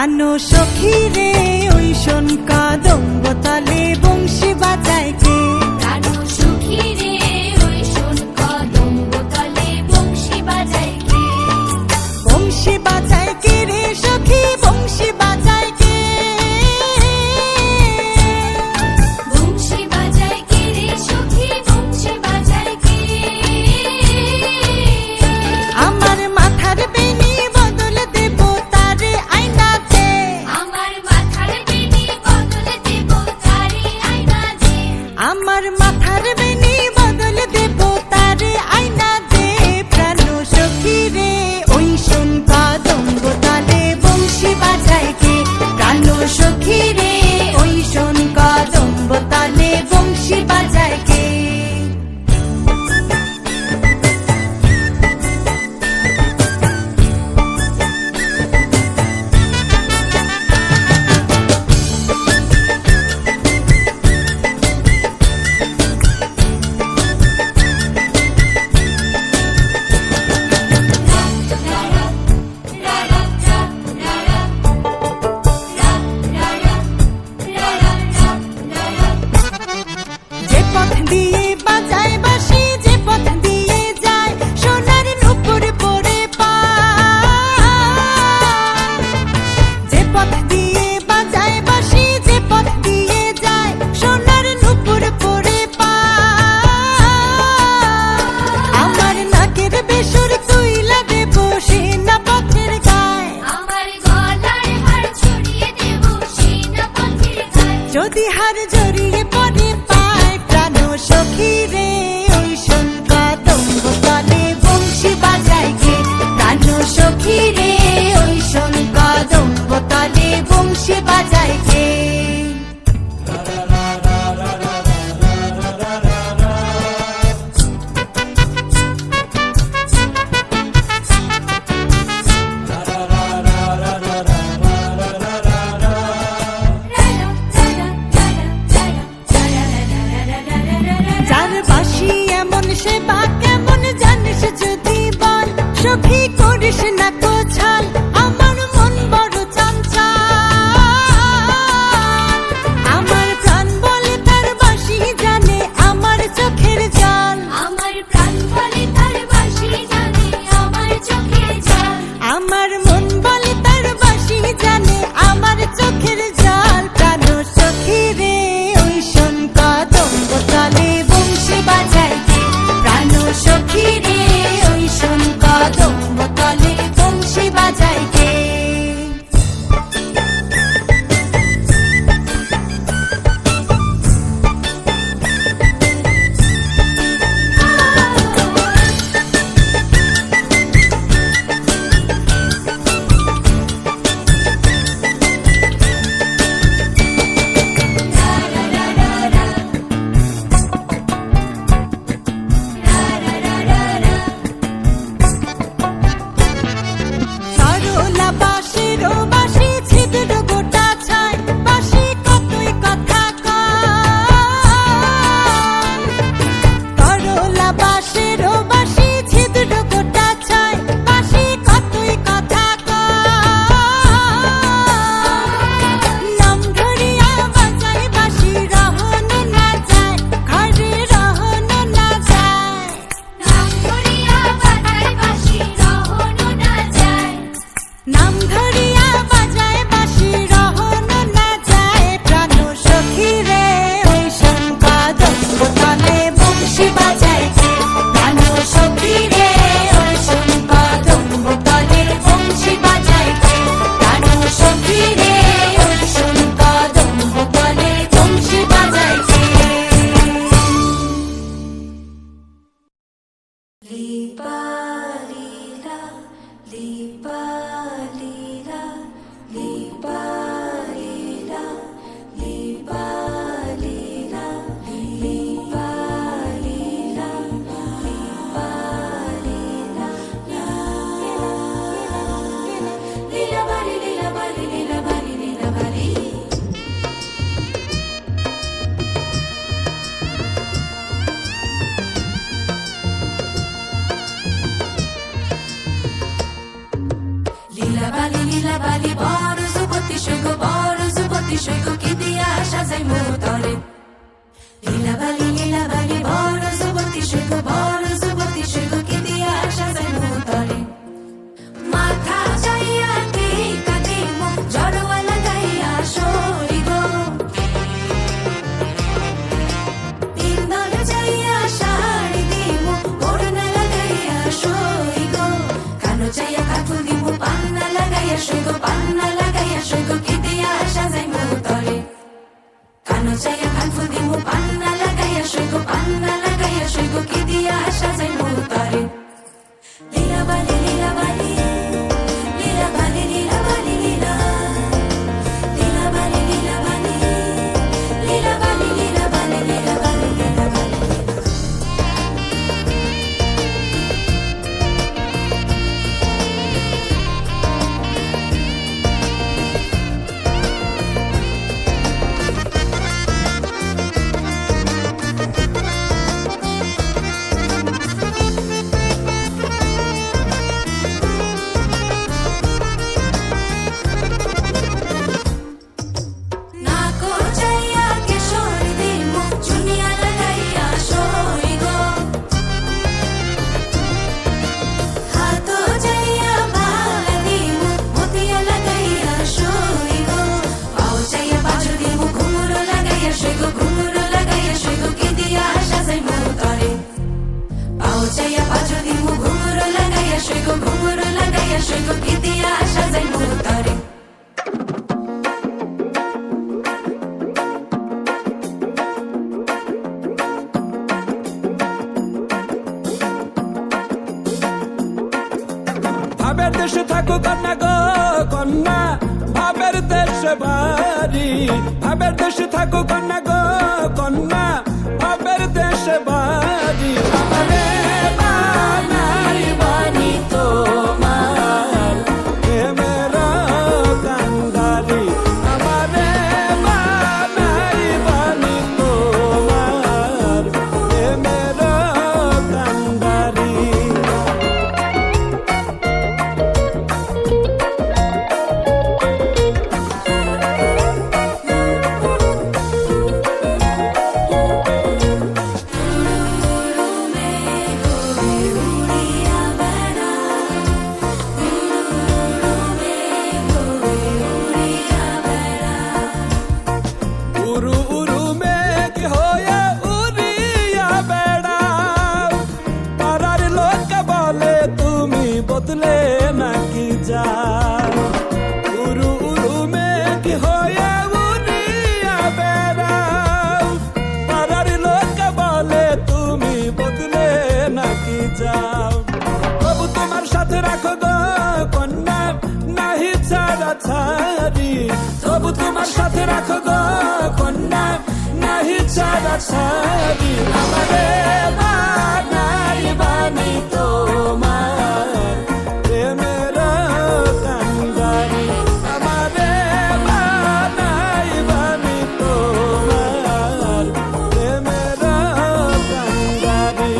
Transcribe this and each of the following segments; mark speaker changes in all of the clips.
Speaker 1: প্রাণ সখী রে ওই শোন কদম্ব তলে বংশী বাজায় কে?
Speaker 2: প্রাণ সখী রে ওই শোন কদম্ব তলে বংশী বাজায় কে?
Speaker 1: বংশী বাজায় কে রে সখী, বংশী বাজায় কে?
Speaker 2: বংশী বাজায় কে রে সখী, বংশী বাজায় কে?
Speaker 1: আমার মাথার বেনি বদল দেব তারে আয়নাতে,
Speaker 2: আমার মাথার বেনি বদল দেব তারে আয়নাতে,
Speaker 1: আমার মাথার বেনি বদল দেব তারে আয়নাতে। প্রাণ সখী রে ওই শোন কদম্ব তলে বংশী বাজায় কে? প্রাণ সখী রে ওই শোন কদম্ব তলে বংশী বাজায় কে? যে পথ দিয়ে বাজায় বাঁশি, যে পথ দিয়ে যায় সোনার নূপুর পরে পায়। যে পথ দিয়ে বাজায় বাঁশি, যে পথ দিয়ে যায় সোনার নূপুর পরে পায়। আমার নাকের বেসুর তুইলা দেব সে না পথের গায়,
Speaker 2: আমার গলার হার ছড়িয়ে দেব সিনা পথের গায়।
Speaker 1: যদি হার জড়িয়ে পড়ে পায়। প্রাণ সখী রে ওই শোন কদম্ব তলে বংশী বাজায় কে? প্রাণ সখী রে ওই শোন কদম্ব তলে বংশী বাজায় কে? যার বাঁশি এমন সে বা কেমন জানিস যদি বল, সখী করিস না কোছাল আমার মন বড় চঞ্চল।
Speaker 2: সৈগো ঘুঙুর লাগাইয়া সৈগো কি দিয়া সাজাই মুতারে
Speaker 3: ভাবের দেশে থাকো কন্যা গো কন্যা ভাবের দেশে বাড়ি ভাবের দেশে থাকো কন্যা গো কন্যা ভাবের দেশে বাড়ি আমারে বানাই বানি তোমার প্রেমের কান্ডারি আমারে বানাই বানি তোমার প্রেমের কান্ডারি উরু উরু মেঘ হয়ে উড়িয়া বেড়াও পাড়ার লোক বলে তুমি বদলে নাকি যাও উরু উরু মেঘ হয়ে উড়িয়া বেড়াও পাড়ার লোক বলে তুমি বদলে নাকি যাও তবু তোমার সাথে রাখো গো কন্যা নাহি ছাড়া ছাড়ি তবু তোমার সাথে রাখো গো কন্যা নাহি ছাড়া ছাড়ি আমারে বানাই বানি তোমার প্রেমের কান্ডারি আমারে বানাই বানি তোমার প্রেমের কান্ডারি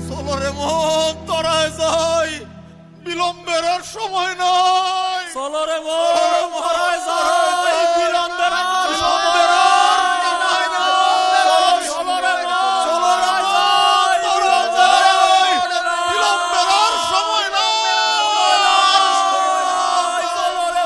Speaker 4: চলরে মন তরায় যাই বিলম্বের আর সময় নাই
Speaker 3: চলরে মন
Speaker 4: তরায় যাই বিলম্বের আর সময় নাই চলরে মন তরায় যাই বিলম্বের আর সময় নাই চলরে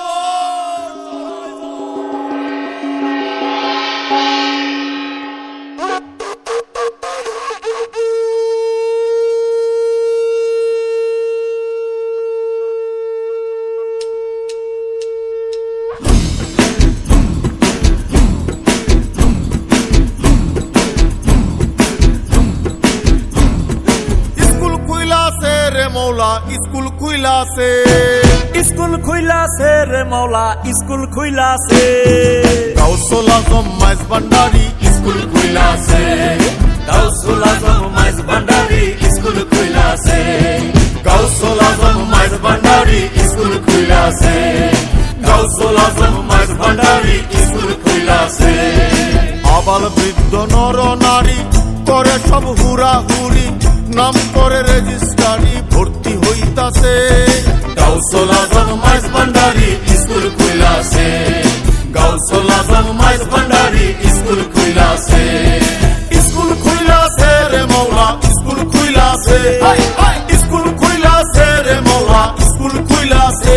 Speaker 4: স্কুল খুইলাছে রে মৌলা স্কুল খুইলাছে
Speaker 5: স্কুল খুইলাছে রে মৌলা স্কুল খুইলাছে
Speaker 4: গাউসুল আজম মাইজ ভান্ডারি স্কুল খুইলাছে
Speaker 5: গাউসুল আজম মাইজ ভান্ডারি স্কুল খুইলাছে
Speaker 4: গাউসুল আজম মাইজ ভান্ডারি স্কুল খুইলাছে গাউসুল আজম মাইজ ভান্ডারি স্কুল খুইলাছে আবাল বৃদ্ধ নর নারী করে সব হুরা হুরি নাম করে রেজিস্ট্রারি ভর্তি হইতাছে গাউসুল আজম মাইজ ভান্ডারি স্কুল খুইলাছে গাউসুল আজম মাইজ ভান্ডারি স্কুল খুইলাছে স্কুল খুইলাছে রে মৌলা স্কুল খুইলাছে স্কুল খুইলাছে রে মৌলা স্কুল খুইলাছে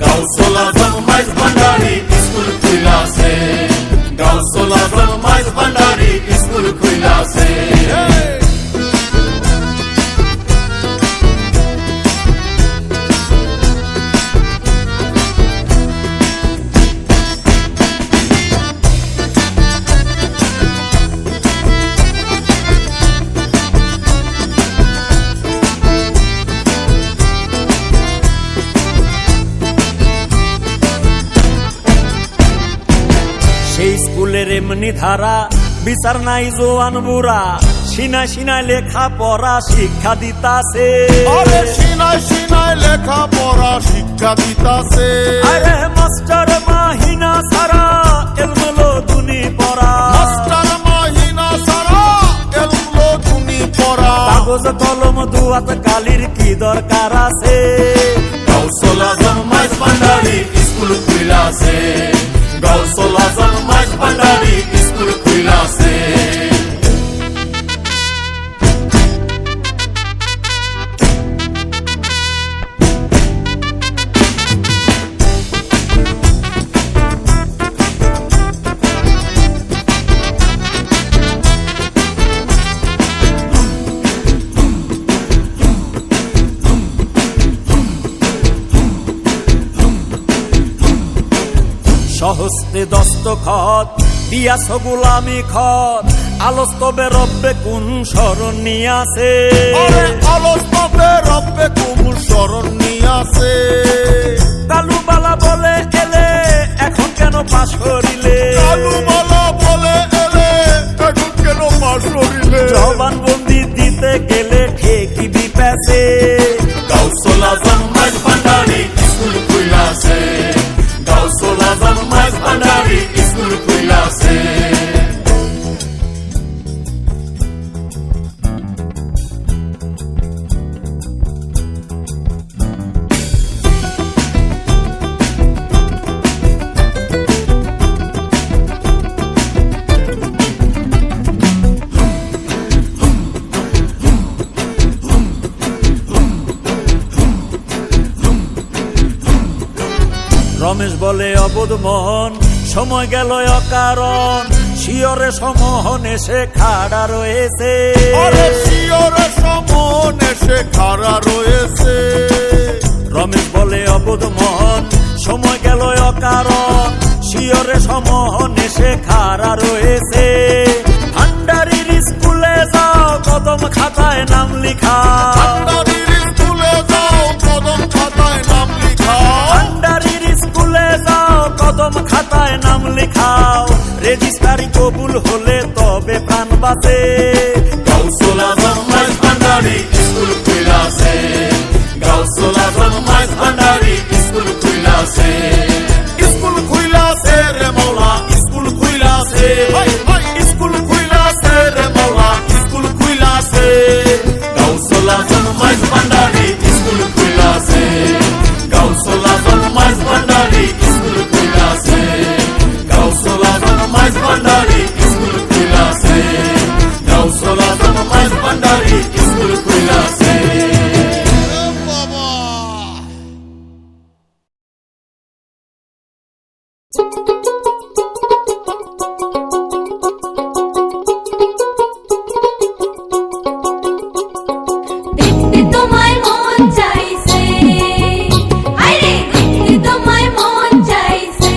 Speaker 4: গাউসুল আজম মাইজ ভান্ডারি স্কুল খুইলাছে গাউসুল আজম মাইজ ভান্ডারি স্কুল খুইলাছে
Speaker 5: এমনি ধারা বিচার নাই জোয়ান বুড়া সিনায় সিনায় লেখা পড়া শিক্ষা দিতাছে
Speaker 4: আরে সিনাই সিনাই লেখা পড়া শিক্ষা দিতাছে
Speaker 5: আরে মাস্টার মাহিনা সারা এলমেলো দুনি পড়া
Speaker 4: মাস্টার মাহিনা সারা এলমলো তুমি পড়া
Speaker 5: কাগজ কলম দুয়াত কালির কি দরকার আছে গাউসুল আজম মাইজ ভান্ডারি স্কুল খুইলাছে গাউসুল আজম মাইজ ভান্ডারি স্কুল খুইলাছে সহস্তে দস্তখত দিয়াছ গোলামি খত আলোস্তবে রব্বে কোন স্মরণ নিয়াছে
Speaker 4: আরে আলোস্তবে রব্বে কুমুর শরণ নিয়াছে
Speaker 5: কালু বালা বলে এলে এখন কেন পাশ করিলে
Speaker 4: কালুমালা বলে এলে এখন কেন পাশ করিলে
Speaker 5: জবানবন্দি দিতে গেলে ঠিকই বিপেছে গাউসুল আজম মাইজ ভান্ডারি স্কুল খুইলাছে গাউসুল আজম মাইজ ভান্ডারি স্কুল খুইলাছে রমেশ বলে অবোধ মোহন সময় গেল অকারণ শিয়রে সমোহনে সে খাড়া রয়েছে
Speaker 4: আরে শিয়রে সমনে সে খাড়া রয়েছে
Speaker 5: রমেশ বলে অবোধ মোহন সময় গেল অকারণ শিয়রে সমোহনে সে খাড়া রয়েছে ভান্ডারির স্কুলে যাও কদম খাতায় নাম লিখা
Speaker 4: ভান্ডারির স্কুলে যাও কদম খাতায় নাম লিখা
Speaker 5: ভান্ডারির স্কুলে যাও কদম খাতায় নাম লিখাও রেজিস্ট্রারি কবুল হলে তবে প্রাণ বাঁচে গাউসুল আজম মাইজ ভান্ডারি স্কুল খুইলাছে গাউসুল আজম মাইজ ভান্ডারি স্কুল খুইলাছে স্কুল খুইলাছে রে মৌলা স্কুল খুইলাছে স্কুল খুইলাছে রে মৌলা স্কুল খুইলাছে গাউসুল আজম মাইজ ভান্ডারি স্কুল খুইলাছে গাউসুল আজম মাইজ ভান্ডারি স্কুল খুইলাছে গাউসুল আজম মাইজ ভান্ডারি স্কুল খুইলাছে গাউসুল আজম মাইজ ভান্ডারি স্কুল খুইলাছে
Speaker 4: বাবা
Speaker 2: দেখতে তোমায় মন চাইছে আরে দেখতে তোমায় মন চাইছে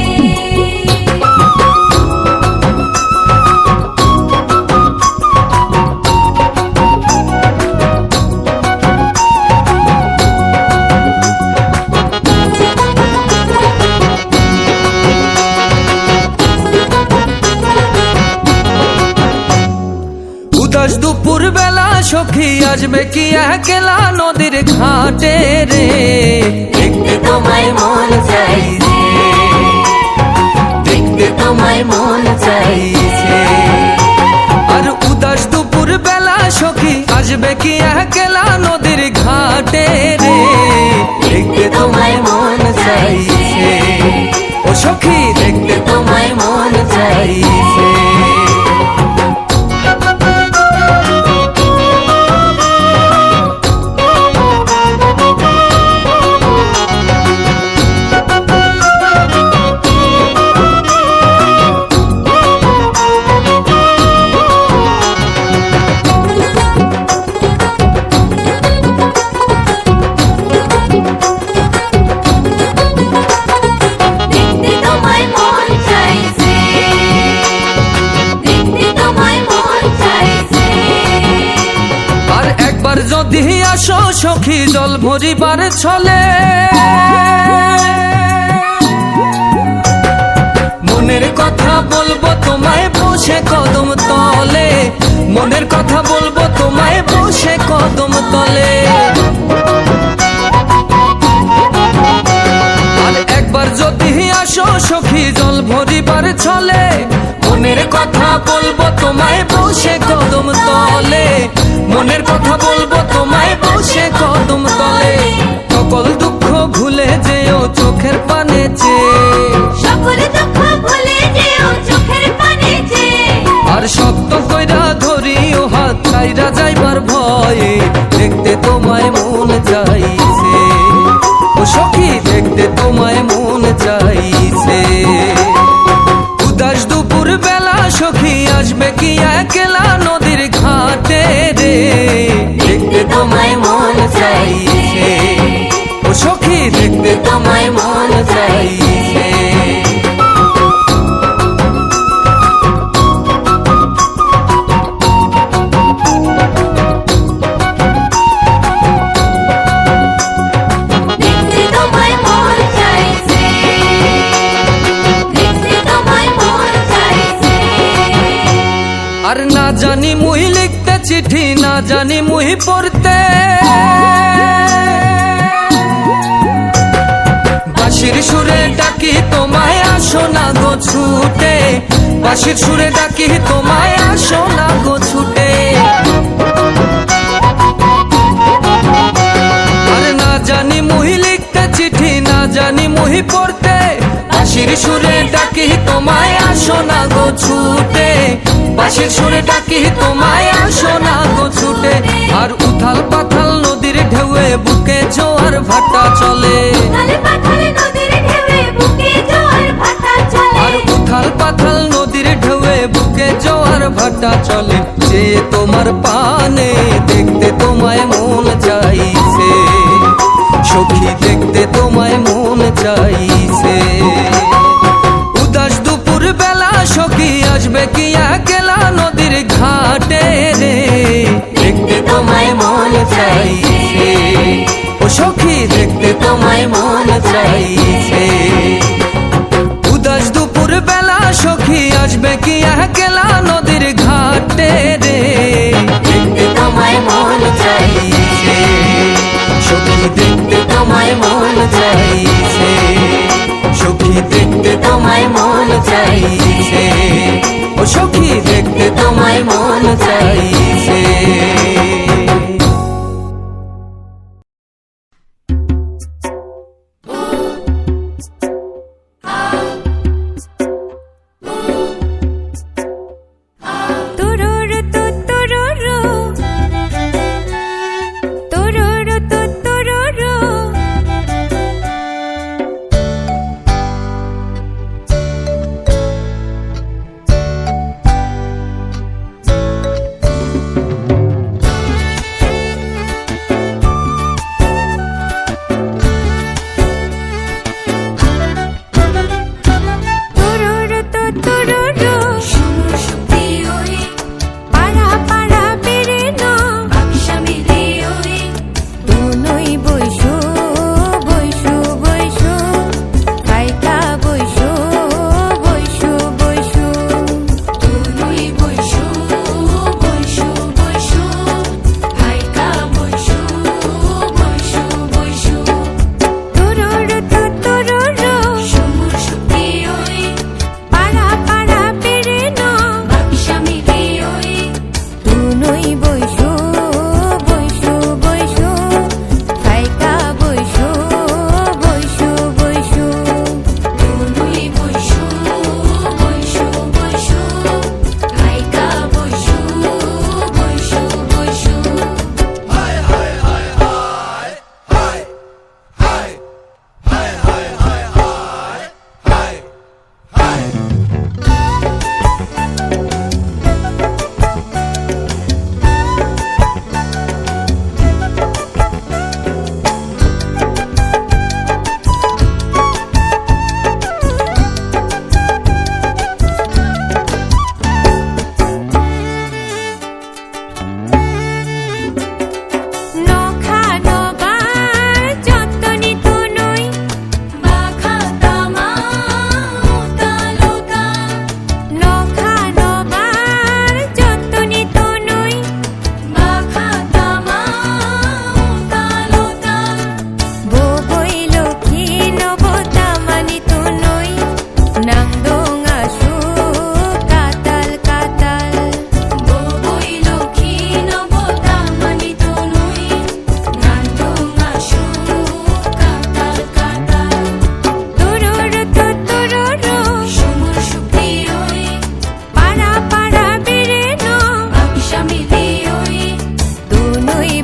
Speaker 6: উদাস দুপুর বেলা সখী আসবে কি একলা নদীর ঘাটে রে
Speaker 2: দেখতে তোমায় মন চাইছে দেখতে তোমায় মন চাইছে
Speaker 6: আর উদাস দুপুর বেলা সখী আসবে কি একলা নদীর ঘাটে রে দেখতে তোমায় মন চাইছে ও সখী দেখতে তোমায় মন চাইছে
Speaker 2: দেখতে তোমায় মন চাইছে দেখতে তোমায় মন চাইছে
Speaker 6: আর একবার যদি আসো সখী জল ভরিবার ছলে মন মনের কথা বলবো তোমায় বসে কদম তলে, মনের কথা বলবো তোমায় বসে কদম তলে। আর একবার যদি আসো সখী জল ভরিবার ছলে, মনের কথা বলবো তোমায় বসে কদম তলে, মনের কথা বলবো তোমায় বসে কদম তলে। সকল দুঃখ ভুলে যেও চোখের পানে চেয়ে,
Speaker 2: সকল দুঃখ ভুলে যেও চোখের পানে চেয়ে।
Speaker 6: আর শক্ত কইরা ধরিও হাত ছাইরা যাইবার ভয়ে, দেখতে তোমায় মন চাইছে ও সখী, দেখতে তোমায় মন চাইছে। উদাস দুপুর বেলা সখী আসবে কি একলা নদীর ঘাটে রে, দেখতে তোমায় মন চাইছে ও সখী, দেখতে তোমায় মন চাইছে।
Speaker 2: দেখতে তোমায় মন চাইছে, দেখতে তোমায় মন চাইছে।
Speaker 6: আর না জানি মুই লিখতে চিঠি, না জানি মুই পড়তে, বাঁশির সুরে ডাকি তোমায় আসো না গো ছুটে, বাঁশির সুরে ডাকি তোমায় আসো না গো ছুটে। আর না জানি মুই লিখতে চিঠি, না জানি মুই পড়তে, বাঁশির সুরে ডাকি তোমায় আসো না গো ছুটে, বাঁশির সুরে ডাকি তোমায় আসো না গো ছুটে। আর উথাল পাথাল নদীর ঢেউয়ে বুকে জোয়ার ভাটা চলে,
Speaker 2: উথাল পাথাল নদীর ঢেউয়ে বুকে জোয়ার ভাটা চলে।
Speaker 6: আর উথাল পাথাল নদীর ঢেউয়ে বুকে জোয়ার ভাটা চলে। যে তোমার পানে দেখতে তোমায় মন চাইছে সখী, দেখতে তোমায় মন চাইছে। উদাস দুপুর বেলা সখী আসবে কি একলা নদীর ঘাটে রে, দেখতে তোমায় মন চাইছে ও সখী, দেখতে তোমায় মন চাইছে। উদাস দুপুর বেলা সখী আসবে কি একলা নদীর ঘাটে রে, দেখতে তোমায় মন চাইছে সখী, দেখতে তোমায় মন চাইছে সখী, দেখতে তোমায় মন চাইছে ও সখী, দেখতে তোমায় মন চাইছে।
Speaker 1: তুরুরু তুতুরুরু, তুরুরু তুতুরুরু।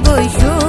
Speaker 1: বৈশো